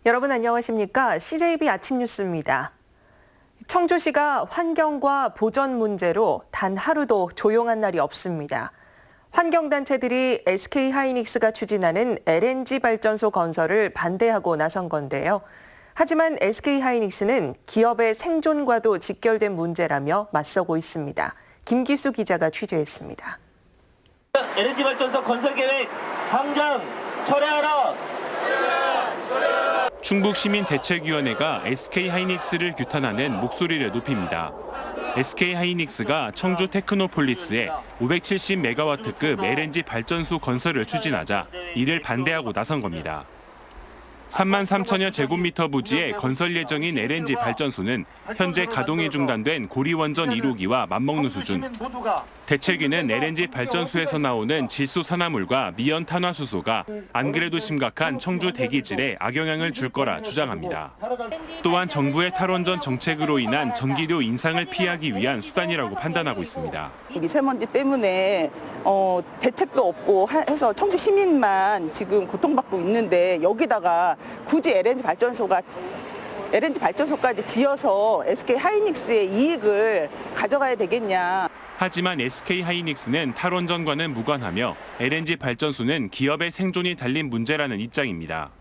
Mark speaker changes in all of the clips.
Speaker 1: 여러분 안녕하십니까? CJB 아침 뉴스입니다. 청주시가 환경과 보전 문제로 단 하루도 조용한 날이 없습니다. 환경단체들이 SK하이닉스가 추진하는 LNG 발전소 건설을 반대하고 나선 건데요. 하지만 SK하이닉스는 기업의 생존과도 직결된 문제라며 맞서고 있습니다. 김기수 기자가 취재했습니다.
Speaker 2: LNG 발전소 건설 계획 당장 철회하라!
Speaker 3: 충북시민대책위원회가 SK하이닉스를 규탄하는 목소리를 높입니다. SK하이닉스가 청주 테크노폴리스에 570메가와트급 LNG 발전소 건설을 추진하자 이를 반대하고 나선 겁니다. 3만 3천여 제곱미터 부지의 건설 예정인 LNG 발전소는 현재 가동이 중단된 고리원전 1호기와 맞먹는 수준. 대책위는 LNG 발전소에서 나오는 질소산화물과 미연 탄화수소가 안 그래도 심각한 청주 대기질에 악영향을 줄 거라 주장합니다. 또한 정부의 탈원전 정책으로 인한 전기료 인상을 피하기 위한 수단이라고 판단하고 있습니다.
Speaker 4: 미세먼지 때문에 대책도 없고 해서 청주 시민만 지금 고통받고 있는데 여기다가 굳이 LNG 발전소까지 지어서 SK하이닉스의 이익을 가져가야 되겠냐.
Speaker 3: 하지만 SK하이닉스는 탈원전과는 무관하며 LNG 발전소는 기업의 생존이 달린 문제라는 입장입니다.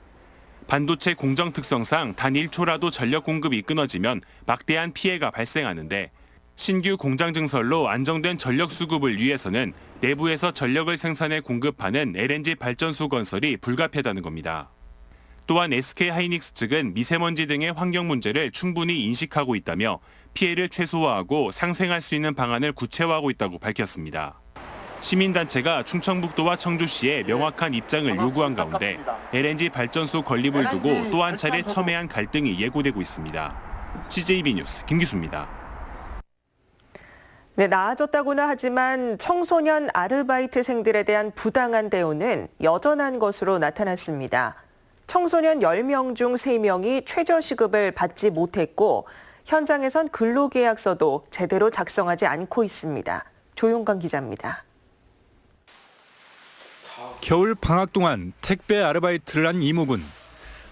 Speaker 3: 반도체 공정 특성상 단 1초라도 전력 공급이 끊어지면 막대한 피해가 발생하는데 신규 공장 증설로 안정된 전력 수급을 위해서는 내부에서 전력을 생산해 공급하는 LNG 발전소 건설이 불가피하다는 겁니다. 또한 SK하이닉스 측은 미세먼지 등의 환경 문제를 충분히 인식하고 있다며 피해를 최소화하고 상생할 수 있는 방안을 구체화하고 있다고 밝혔습니다. 시민단체가 충청북도와 청주시에 명확한 입장을 요구한 가운데 LNG 발전소 건립을 두고 또 한 차례 첨예한 갈등이 예고되고 있습니다. CJB 뉴스 김기수입니다.
Speaker 1: 네, 나아졌다고는 하지만 청소년 아르바이트생들에 대한 부당한 대우는 여전한 것으로 나타났습니다. 청소년 10명 중 3명이 최저시급을 받지 못했고 현장에선 근로계약서도 제대로 작성하지 않고 있습니다. 조용관 기자입니다.
Speaker 5: 겨울 방학 동안 택배 아르바이트를 한 이모군.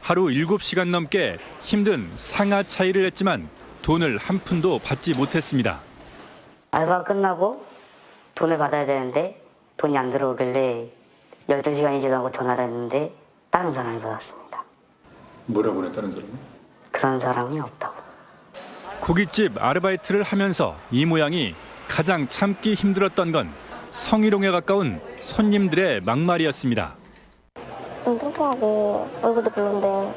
Speaker 5: 하루 7시간 넘게 힘든 상하 차이를 했지만 돈을 한 푼도 받지 못했습니다.
Speaker 6: 알바 끝나고 돈을 받아야 되는데 돈이 안 들어오길래 12시간이 지나고 전화를 했는데 다른 사람이 받았습니다.
Speaker 7: 뭐라고 그래, 다른 사람은?
Speaker 6: 그런 사람이 없다고.
Speaker 5: 고깃집 아르바이트를 하면서 이 모양이 가장 참기 힘들었던 건 성희롱에 가까운 손님들의 막말이었습니다.
Speaker 8: 통통하고 얼굴도 별론데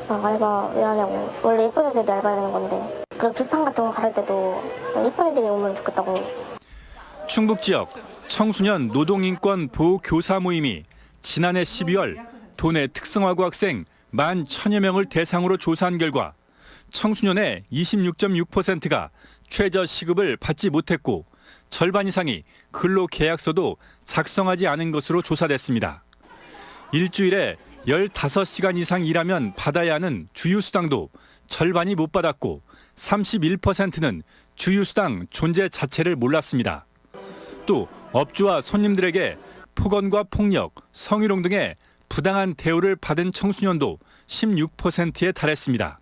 Speaker 8: 알바 왜 하냐고. 원래 예쁜 애들이 알바해야 되는 건데. 그리고 불판 같은 거 가를 때도 예쁜 애들이 오면 좋겠다고.
Speaker 5: 충북 지역 청소년 노동인권 보호교사 모임이 지난해 12월 도내 특성화고 학생 11,000여 명을 대상으로 조사한 결과 청소년의 26.6%가 최저시급을 받지 못했고 절반 이상이 근로계약서도 작성하지 않은 것으로 조사됐습니다. 일주일에 15시간 이상 일하면 받아야 하는 주휴수당도 절반이 못 받았고 31%는 주휴수당 존재 자체를 몰랐습니다. 또 업주와 손님들에게 폭언과 폭력, 성희롱 등의 부당한 대우를 받은 청소년도 16%에 달했습니다.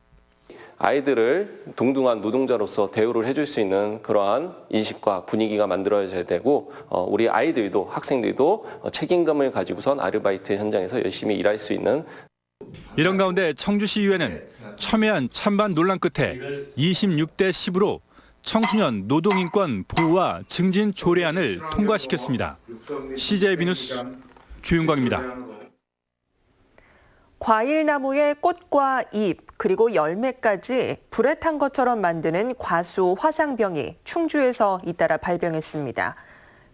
Speaker 9: 아이들을 동등한 노동자로서 대우를 해줄 수 있는 그러한 인식과 분위기가 만들어져야 되고 우리 아이들도 학생들도 책임감을 가지고선 아르바이트 현장에서 열심히 일할 수 있는.
Speaker 5: 이런 가운데 청주시의회는 첨예한 찬반 논란 끝에 26대 10으로 청소년 노동인권 보호와 증진 조례안을 통과시켰습니다. CJB 뉴스 주윤광입니다.
Speaker 1: 과일나무의 꽃과 잎 그리고 열매까지 불에 탄 것처럼 만드는 과수 화상병이 충주에서 잇따라 발병했습니다.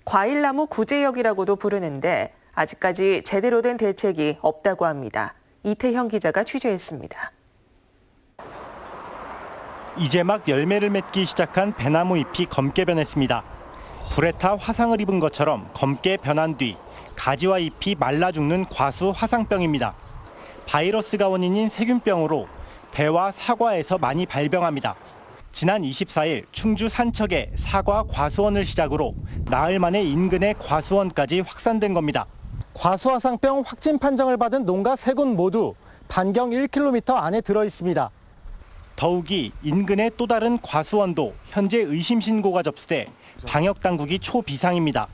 Speaker 1: 과일나무 구제역이라고도 부르는데 아직까지 제대로 된 대책이 없다고 합니다. 이태형 기자가 취재했습니다.
Speaker 10: 이제 막 열매를 맺기 시작한 배나무 잎이 검게 변했습니다. 불에 타 화상을 입은 것처럼 검게 변한 뒤 가지와 잎이 말라 죽는 과수 화상병입니다. 바이러스가 원인인 세균병으로 배와 사과에서 많이 발병합니다. 지난 24일 충주 산척에 사과 과수원을 시작으로 나흘 만에 인근의 과수원까지 확산된 겁니다. 과수화상병 확진 판정을 받은 농가 3곳 모두
Speaker 11: 반경 1km 안에 들어 있습니다.
Speaker 10: 더욱이 인근의 또 다른 과수원도 현재 의심 신고가 접수돼 방역 당국이 초비상입니다.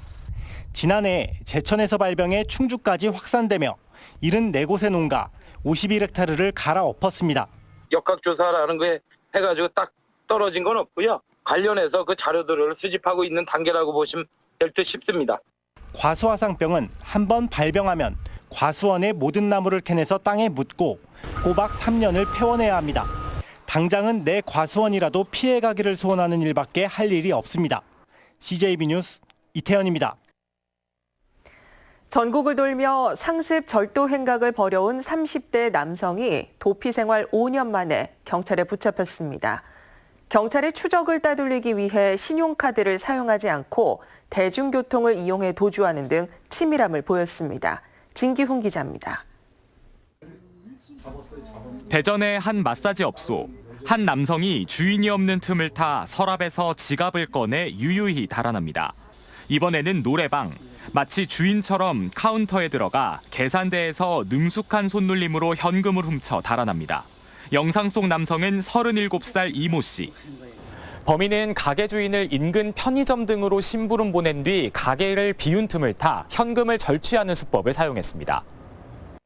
Speaker 10: 지난해 제천에서 발병해 충주까지 확산되며 74곳의 농가 51헥타르를 갈아엎었습니다.
Speaker 12: 역학조사라는 게 해가지고 딱 떨어진 건 없고요. 관련해서 그 자료들을 수집하고 있는 단계라고 보시면 될 듯 싶습니다.
Speaker 10: 과수화상병은 한번 발병하면 과수원의 모든 나무를 캐내서 땅에 묻고 꼬박 3년을 패워내야 합니다. 당장은 내 과수원이라도 피해가기를 소원하는 일밖에 할 일이 없습니다. CJB 뉴스 이태현입니다.
Speaker 1: 전국을 돌며 상습 절도 행각을 벌여온 30대 남성이 도피 생활 5년 만에 경찰에 붙잡혔습니다. 경찰의 추적을 따돌리기 위해 신용카드를 사용하지 않고 대중교통을 이용해 도주하는 등 치밀함을 보였습니다. 진기훈 기자입니다.
Speaker 13: 대전의 한 마사지 업소. 한 남성이 주인이 없는 틈을 타 서랍에서 지갑을 꺼내 유유히 달아납니다. 이번에는 노래방. 마치 주인처럼 카운터에 들어가 계산대에서 능숙한 손놀림으로 현금을 훔쳐 달아납니다. 영상 속 남성은 37살 이모 씨. 범인은 가게 주인을 인근 편의점 등으로 심부름 보낸 뒤 가게를 비운 틈을 타 현금을 절취하는 수법을 사용했습니다.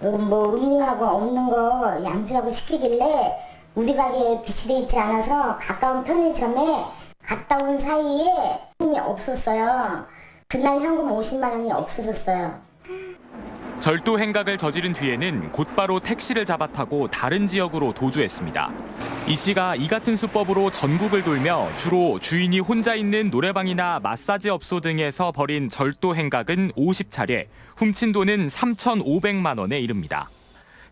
Speaker 8: 음료하고 없는 거 양주하고 시키길래 우리 가게에 비치돼 있지 않아서 가까운 편의점에 갔다 온 사이에 현금이 없었어요. 그날 현금 50만 원이 없어졌어요.
Speaker 13: 절도 행각을 저지른 뒤에는 곧바로 택시를 잡아 타고 다른 지역으로 도주했습니다. 이 씨가 이 같은 수법으로 전국을 돌며 주로 주인이 혼자 있는 노래방이나 마사지 업소 등에서 벌인 절도 행각은 50차례, 훔친 돈은 3,500만 원에 이릅니다.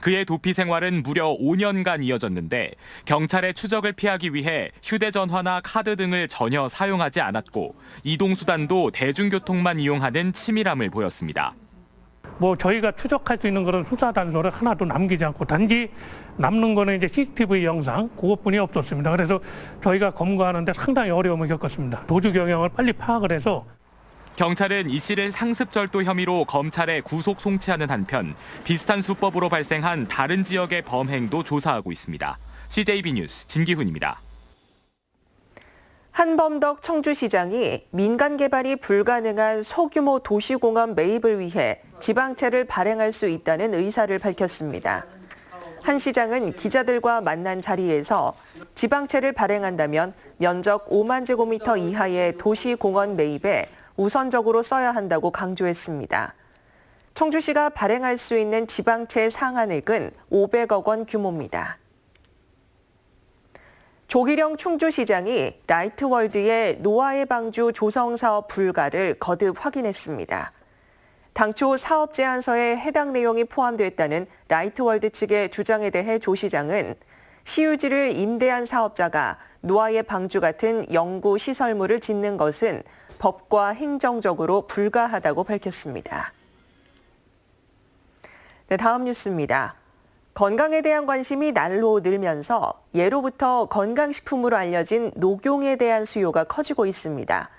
Speaker 13: 그의 도피 생활은 무려 5년간 이어졌는데 경찰의 추적을 피하기 위해 휴대전화나 카드 등을 전혀 사용하지 않았고 이동수단도 대중교통만 이용하는 치밀함을 보였습니다.
Speaker 14: 저희가 추적할 수 있는 그런 수사 단서를 하나도 남기지 않고 단지 남는 거는 이제 CCTV 영상 그것뿐이 없었습니다. 그래서 저희가 검거하는데 상당히 어려움을 겪었습니다. 도주 경영을 빨리 파악을 해서
Speaker 13: 경찰은 이 씨를 상습절도 혐의로 검찰에 구속 송치하는 한편 비슷한 수법으로 발생한 다른 지역의 범행도 조사하고 있습니다. CJB 뉴스 진기훈입니다.
Speaker 1: 한범덕 청주시장이 민간 개발이 불가능한 소규모 도시공원 매입을 위해 지방채를 발행할 수 있다는 의사를 밝혔습니다. 한 시장은 기자들과 만난 자리에서 지방채를 발행한다면 면적 5만 제곱미터 이하의 도시공원 매입에 우선적으로 써야 한다고 강조했습니다. 청주시가 발행할 수 있는 지방채 상한액은 500억 원 규모입니다. 조기령 충주시장이 라이트월드의 노아의 방주 조성 사업 불가를 거듭 확인했습니다. 당초 사업 제안서에 해당 내용이 포함됐다는 라이트월드 측의 주장에 대해 조 시장은 시유지를 임대한 사업자가 노아의 방주 같은 영구 시설물을 짓는 것은 법과 행정적으로 불가하다고 밝혔습니다. 네, 다음 뉴스입니다. 건강에 대한 관심이 날로 늘면서 예로부터 건강식품으로 알려진 녹용에 대한 수요가 커지고 있습니다.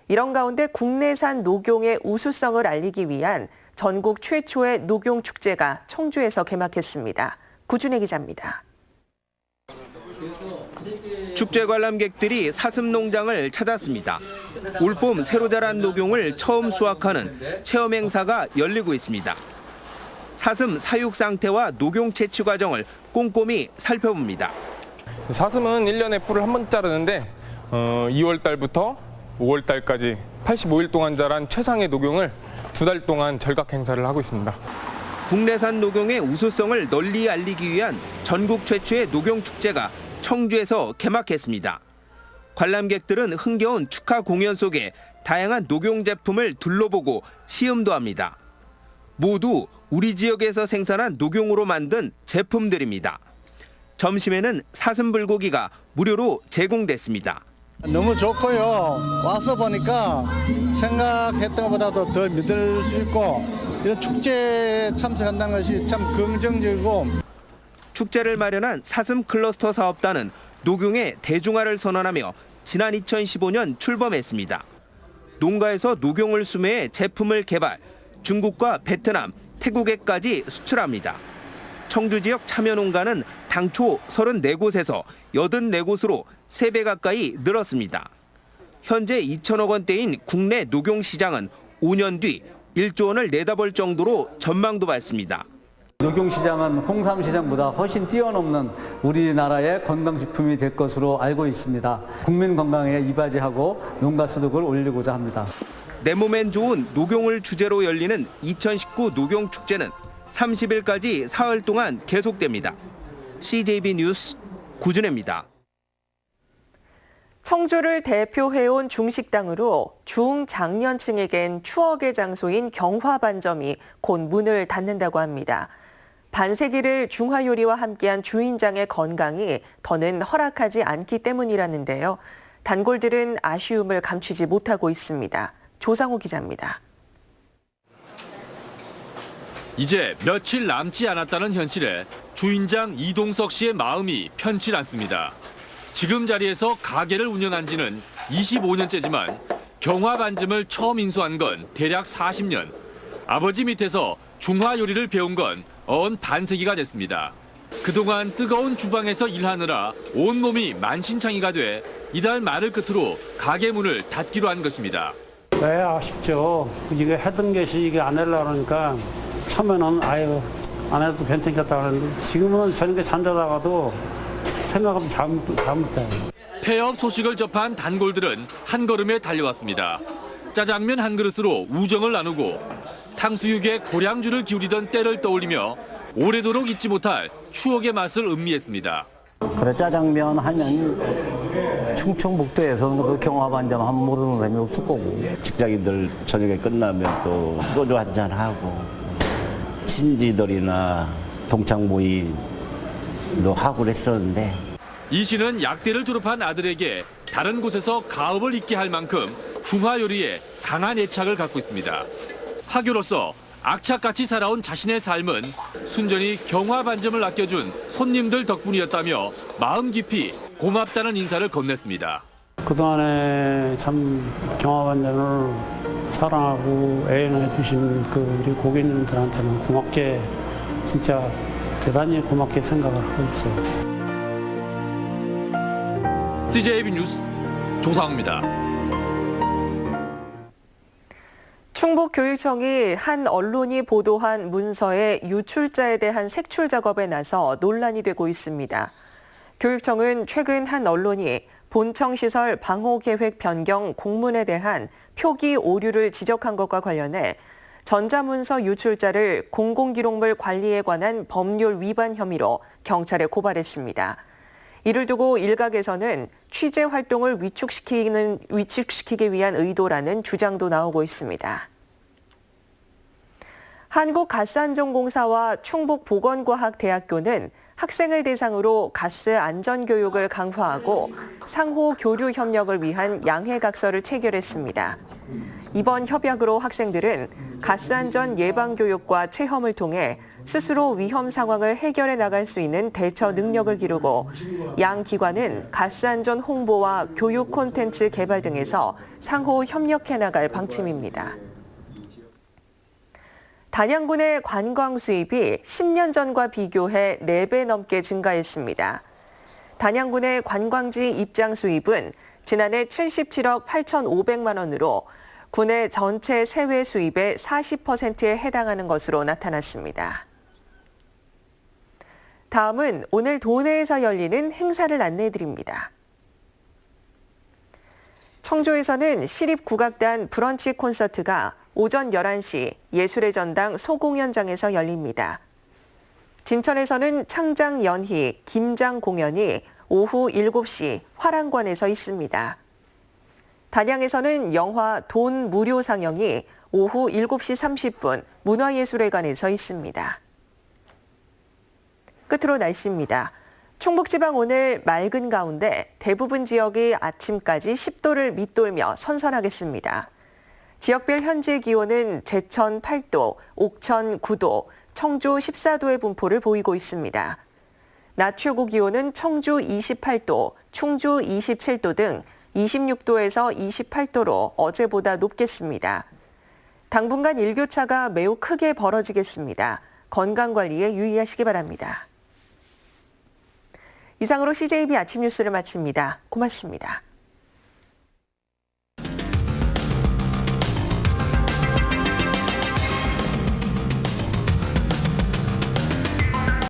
Speaker 1: 이런 가운데 국내산 녹용의 우수성을 알리기 위한 전국 최초의 녹용축제가 청주에서 개막했습니다. 구준혜 기자입니다.
Speaker 15: 축제 관람객들이 사슴 농장을 찾았습니다. 올봄 새로 자란 녹용을 처음 수확하는 체험 행사가 열리고 있습니다. 사슴 사육 상태와 녹용 채취 과정을 꼼꼼히 살펴봅니다.
Speaker 16: 사슴은 1년에 뿔을 한 번 자르는데 2월 달부터 5월 달까지 85일 동안 자란 최상의 녹용을 2달 동안 절각 행사를 하고 있습니다.
Speaker 15: 국내산 녹용의 우수성을 널리 알리기 위한 전국 최초의 녹용 축제가 청주에서 개막했습니다. 관람객들은 흥겨운 축하 공연 속에 다양한 녹용 제품을 둘러보고 시음도 합니다. 모두 우리 지역에서 생산한 녹용으로 만든 제품들입니다. 점심에는 사슴 불고기가 무료로 제공됐습니다.
Speaker 11: 너무 좋고요. 와서 보니까 생각했던 것보다도 더 믿을 수 있고 이런 축제에 참석한다는 것이 참 긍정적이고.
Speaker 15: 축제를 마련한 사슴 클러스터 사업단은 녹용의 대중화를 선언하며 지난 2015년 출범했습니다. 농가에서 녹용을 수매해 제품을 개발, 중국과 베트남, 태국에까지 수출합니다. 청주 지역 참여농가는 당초 34곳에서 84곳으로 3배 가까이 늘었습니다. 현재 2천억 원대인 국내 녹용시장은 5년 뒤 1조 원을 내다볼 정도로 전망도 밝습니다.
Speaker 17: 녹용시장은 홍삼시장보다 훨씬 뛰어넘는 우리나라의 건강식품이 될 것으로 알고 있습니다. 국민 건강에 이바지하고 농가 소득을 올리고자 합니다.
Speaker 15: 내 몸엔 좋은 녹용을 주제로 열리는 2019 녹용축제는 30일까지 사흘 동안 계속됩니다. CJB 뉴스 구준혜입니다.
Speaker 1: 청주를 대표해온 중식당으로 중장년층에겐 추억의 장소인 경화반점이 곧 문을 닫는다고 합니다. 반세기를 중화요리와 함께한 주인장의 건강이 더는 허락하지 않기 때문이라는데요. 단골들은 아쉬움을 감추지 못하고 있습니다. 조상우 기자입니다.
Speaker 18: 이제 며칠 남지 않았다는 현실에 주인장 이동석 씨의 마음이 편치 않습니다. 지금 자리에서 가게를 운영한 지는 25년째지만 경화반점을 처음 인수한 건 대략 40년. 아버지 밑에서 중화 요리를 배운 건 언 반세기가 됐습니다. 그동안 뜨거운 주방에서 일하느라 온몸이 만신창이가 돼 이달 말을 끝으로 가게 문을 닫기로 한 것입니다.
Speaker 19: 네, 아쉽죠. 이게 하던 것이 이게 안 하려고 하니까 처음에는 아유 안 해도 괜찮겠다 하는데 지금은 저녁에 잠자다가도 생각하면 잠 못 자요.
Speaker 18: 폐업 소식을 접한 단골들은 한 걸음에 달려왔습니다. 짜장면 한 그릇으로 우정을 나누고 탕수육에 고량주를 기울이던 때를 떠올리며 오래도록 잊지 못할 추억의 맛을 음미했습니다.
Speaker 17: 그래 짜장면 하면 충청북도에서는 그 경화반점 한 번 모르는 사람이 없을 거고.
Speaker 20: 직장인들 저녁에 끝나면 또 소주 한잔 하고 친지들이나 동창 모임도 하고 그랬었는데.
Speaker 18: 이 씨는 약대를 졸업한 아들에게 다른 곳에서 가업을 잇게 할 만큼 중화 요리에 강한 애착을 갖고 있습니다. 화교로서 악착같이 살아온 자신의 삶은 순전히 경화반점을 아껴준 손님들 덕분이었다며 마음 깊이 고맙다는 인사를 건넸습니다.
Speaker 19: 그동안에 참 경화반점을 사랑하고 애용해 주신 그 우리 고객님들한테는 고맙게 진짜 대단히 고맙게 생각을 하고 있어요.
Speaker 18: CJB 뉴스 조상우입니다.
Speaker 1: 충북교육청이 한 언론이 보도한 문서의 유출자에 대한 색출 작업에 나서 논란이 되고 있습니다. 교육청은 최근 한 언론이 본청 시설 방호 계획 변경 공문에 대한 표기 오류를 지적한 것과 관련해 전자문서 유출자를 공공기록물 관리에 관한 법률 위반 혐의로 경찰에 고발했습니다. 이를 두고 일각에서는 취재 활동을 위축시키기 위한 의도라는 주장도 나오고 있습니다. 한국가스안전공사와 충북보건과학대학교는 학생을 대상으로 가스 안전 교육을 강화하고 상호 교류 협력을 위한 양해각서를 체결했습니다. 이번 협약으로 학생들은 가스 안전 예방 교육과 체험을 통해 스스로 위험 상황을 해결해 나갈 수 있는 대처 능력을 기르고 양 기관은 가스 안전 홍보와 교육 콘텐츠 개발 등에서 상호 협력해 나갈 방침입니다. 단양군의 관광 수입이 10년 전과 비교해 4배 넘게 증가했습니다. 단양군의 관광지 입장 수입은 지난해 77억 8,500만 원으로 군의 전체 세외 수입의 40%에 해당하는 것으로 나타났습니다. 다음은 오늘 도내에서 열리는 행사를 안내해드립니다. 청주에서는 시립국악단 브런치 콘서트가 오전 11시 예술의 전당 소공연장에서 열립니다. 진천에서는 창장연희, 김장 공연이 오후 7시 화랑관에서 있습니다. 단양에서는 영화 돈 무료 상영이 오후 7시 30분 문화예술회관에서 있습니다. 끝으로 날씨입니다. 충북지방 오늘 맑은 가운데 대부분 지역이 아침까지 10도를 밑돌며 선선하겠습니다. 지역별 현재 기온은 제천 8도, 옥천 9도, 청주 14도의 분포를 보이고 있습니다. 낮 최고 기온은 청주 28도, 충주 27도 등 26도에서 28도로 어제보다 높겠습니다. 당분간 일교차가 매우 크게 벌어지겠습니다. 건강관리에 유의하시기 바랍니다. 이상으로 CJB 아침 뉴스를 마칩니다. 고맙습니다.